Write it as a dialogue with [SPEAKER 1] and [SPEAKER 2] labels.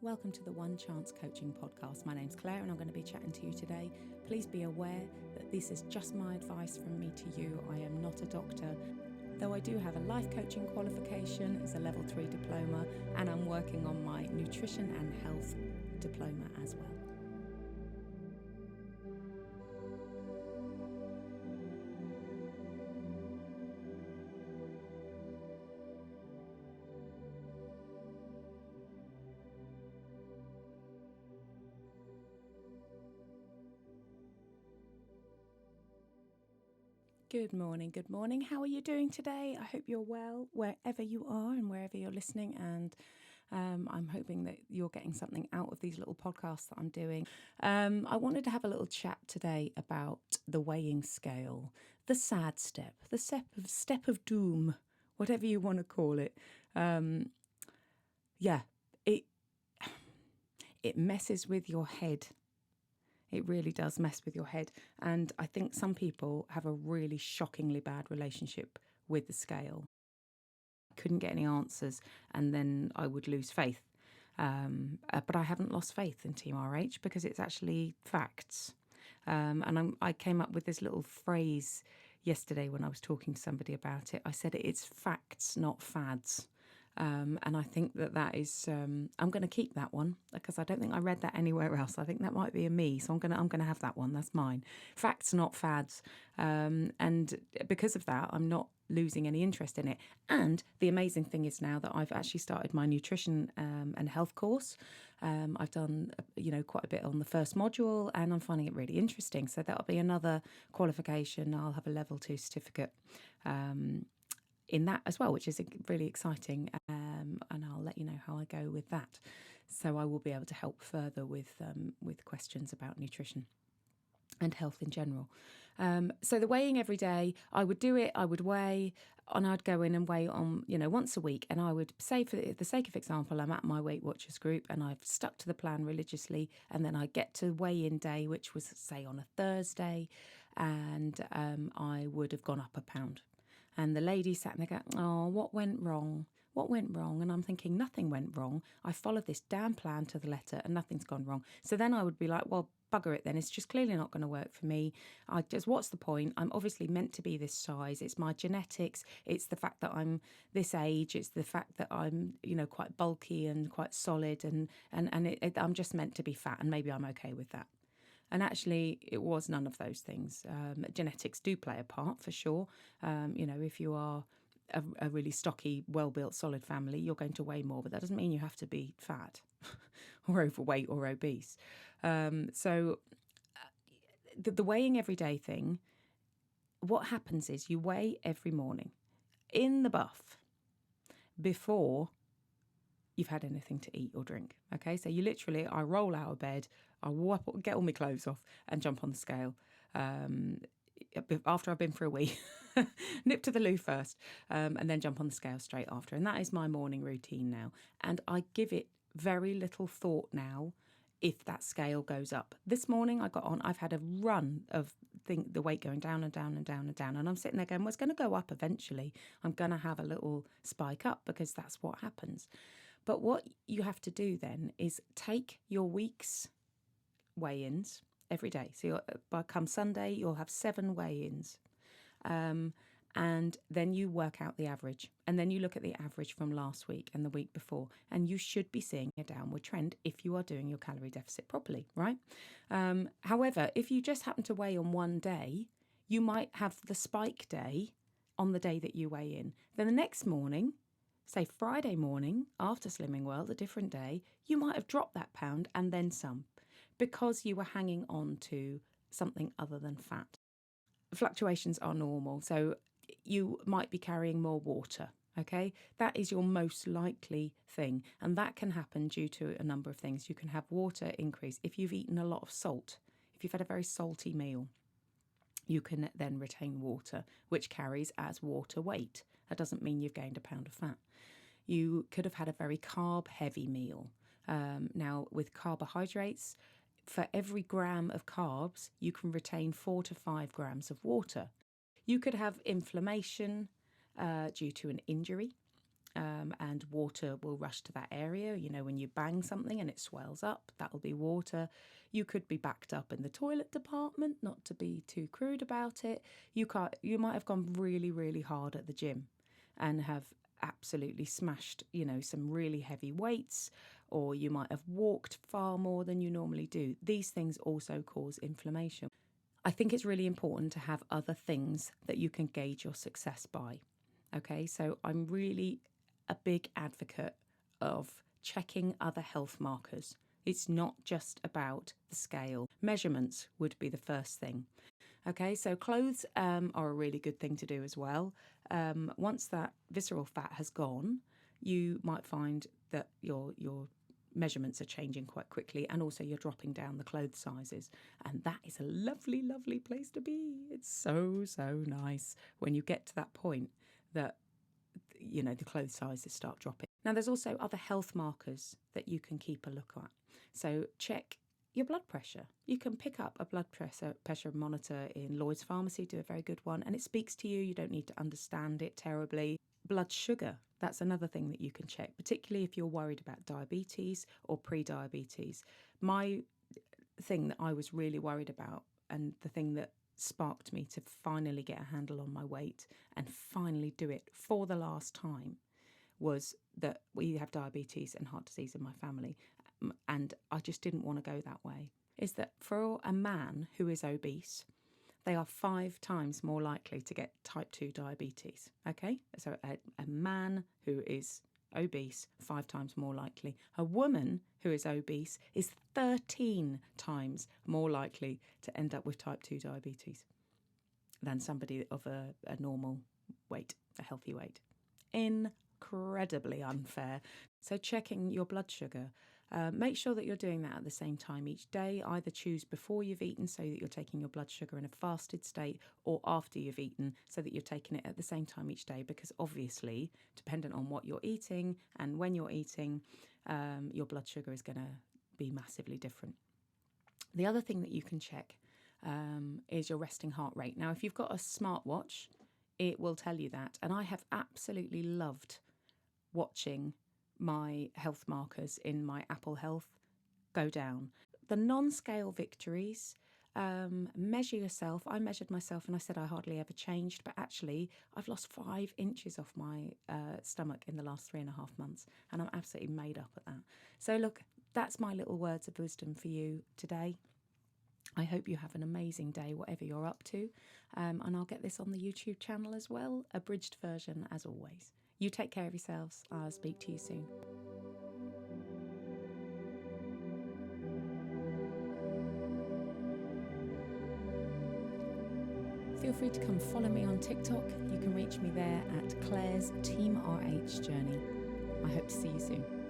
[SPEAKER 1] Welcome to the One Chance Coaching Podcast. My name's Claire and I'm going to be chatting to you today. Please be aware that this is just my advice from me to you. I am not a doctor, though I do have a life coaching qualification. It's a level 3 diploma and I'm working on my nutrition and health diploma as well. Good morning. How are you doing today? I hope you're well, wherever you are and wherever you're listening. And I'm hoping that you're getting something out of these little podcasts that I'm doing. I wanted to have a little chat today about the weighing scale, the sad step, the step of doom, whatever you want to call it. It messes with your head. It really does mess with your head. And I think some people have a really shockingly bad relationship with the scale. I couldn't get any answers and then I would lose faith. But I haven't lost faith in Team RH because it's actually facts. I came up with this little phrase yesterday when I was talking to somebody about it. I said it's facts, not fads. And I think that is, I'm going to keep that one because I don't think I read that anywhere else. I think that might be a me. So I'm going to have that one. That's mine. Facts, not fads. And because of that, I'm not losing any interest in it. And the amazing thing is now that I've actually started my nutrition and health course. I've done, quite a bit on the first module and I'm finding it really interesting. So that'll be another qualification. I'll have a level 2 certificate. In that as well, which is really exciting, and I'll let you know how I go with that. So I will be able to help further with questions about nutrition and health in general. So the weighing every day, I would do it, I would weigh, and I'd go in and weigh on, once a week. And I would say, for the sake of example, I'm at my Weight Watchers group and I've stuck to the plan religiously. And then I get to weigh-in day, which was, say, on a Thursday, and I would have gone up a pound. And the lady sat there going, oh, what went wrong? What went wrong? And I'm thinking, nothing went wrong. I followed this damn plan to the letter and nothing's gone wrong. So then I would be like, well, bugger it then. It's just clearly not going to work for me. What's the point? I'm obviously meant to be this size. It's my genetics. It's the fact that I'm this age. It's the fact that I'm, quite bulky and quite solid. And I'm just meant to be fat and maybe I'm okay with that. And actually, it was none of those things. Genetics do play a part for sure. If you are a really stocky, well-built, solid family, you're going to weigh more. But that doesn't mean you have to be fat or overweight or obese. The weighing every day thing, what happens is you weigh every morning in the buff before you've had anything to eat or drink. Okay, so I roll out of bed, I get all my clothes off and jump on the scale. After I've been for a wee, nip to the loo first, and then jump on the scale straight after. And that is my morning routine now. And I give it very little thought now if that scale goes up. This morning I got on, I've had a run of the weight going down and down and down and down. And I'm sitting there going, well, it's going to go up eventually. I'm going to have a little spike up because that's what happens. But what you have to do then is take your week's weigh-ins every day. So by come Sunday, you'll have 7 weigh-ins. And then you work out the average. And then you look at the average from last week and the week before. And you should be seeing a downward trend if you are doing your calorie deficit properly, right? However, if you just happen to weigh on one day, you might have the spike day on the day that you weigh in. Then the next morning, say Friday morning, after Slimming World, a different day, you might have dropped that pound and then some because you were hanging on to something other than fat. Fluctuations are normal, so you might be carrying more water, okay? That is your most likely thing, and that can happen due to a number of things. You can have water increase. If you've eaten a lot of salt, if you've had a very salty meal, you can then retain water, which carries as water weight. That doesn't mean you've gained a pound of fat. You could have had a very carb-heavy meal. Now, with carbohydrates, for every gram of carbs, you can retain 4 to 5 grams of water. You could have inflammation due to an injury. and water will rush to that area. You know, when you bang something and it swells up, that'll be water. You could be backed up in the toilet department, not to be too crude about it. You might have gone really, really hard at the gym and have absolutely smashed, you know, some really heavy weights, or you might have walked far more than you normally do. These things also cause inflammation. I think it's really important to have other things that you can gauge your success by. Okay, so I'm really a big advocate of checking other health markers. It's not just about the scale. Measurements would be the first thing. Okay, so clothes are a really good thing to do as well. Once that visceral fat has gone, you might find that your measurements are changing quite quickly, and also you're dropping down the clothes sizes, and that is a lovely, lovely place to be. It's so nice when you get to that point that, you know, the clothes sizes start dropping. Now, there's also other health markers that you can keep a look at. So check your blood pressure. You can pick up a blood pressure monitor in Lloyd's Pharmacy, do a very good one, and it speaks to you. You don't need to understand it terribly. Blood sugar, that's another thing that you can check, particularly if you're worried about diabetes or pre-diabetes. My thing that I was really worried about, and the thing that sparked me to finally get a handle on my weight and finally do it for the last time, was that we have diabetes and heart disease in my family, and I just didn't want to go that way. Is that for a man who is obese, they are 5 times more likely to get type 2 diabetes. Okay, so a man who is obese, 5 times more likely. A woman who is obese is 13 times more likely to end up with type 2 diabetes than somebody of a normal weight, a healthy weight. Incredibly unfair. So checking your blood sugar. Make sure that you're doing that at the same time each day. Either choose before you've eaten so that you're taking your blood sugar in a fasted state, or after you've eaten so that you're taking it at the same time each day, because obviously, dependent on what you're eating and when you're eating, your blood sugar is going to be massively different. The other thing that you can check is your resting heart rate. Now, if you've got a smartwatch, it will tell you that. And I have absolutely loved watching my health markers in my Apple Health go down. The non-scale victories, measure yourself. I measured myself and I said I hardly ever changed, but actually I've lost 5 inches off my stomach in the last 3.5 months, and I'm absolutely made up at that. So look, that's my little words of wisdom for you today. I hope you have an amazing day, whatever you're up to, and I'll get this on the YouTube channel as well, abridged version as always. You take care of yourselves. I'll speak to you soon. Feel free to come follow me on TikTok. You can reach me there at Claire's Team RH Journey. I hope to see you soon.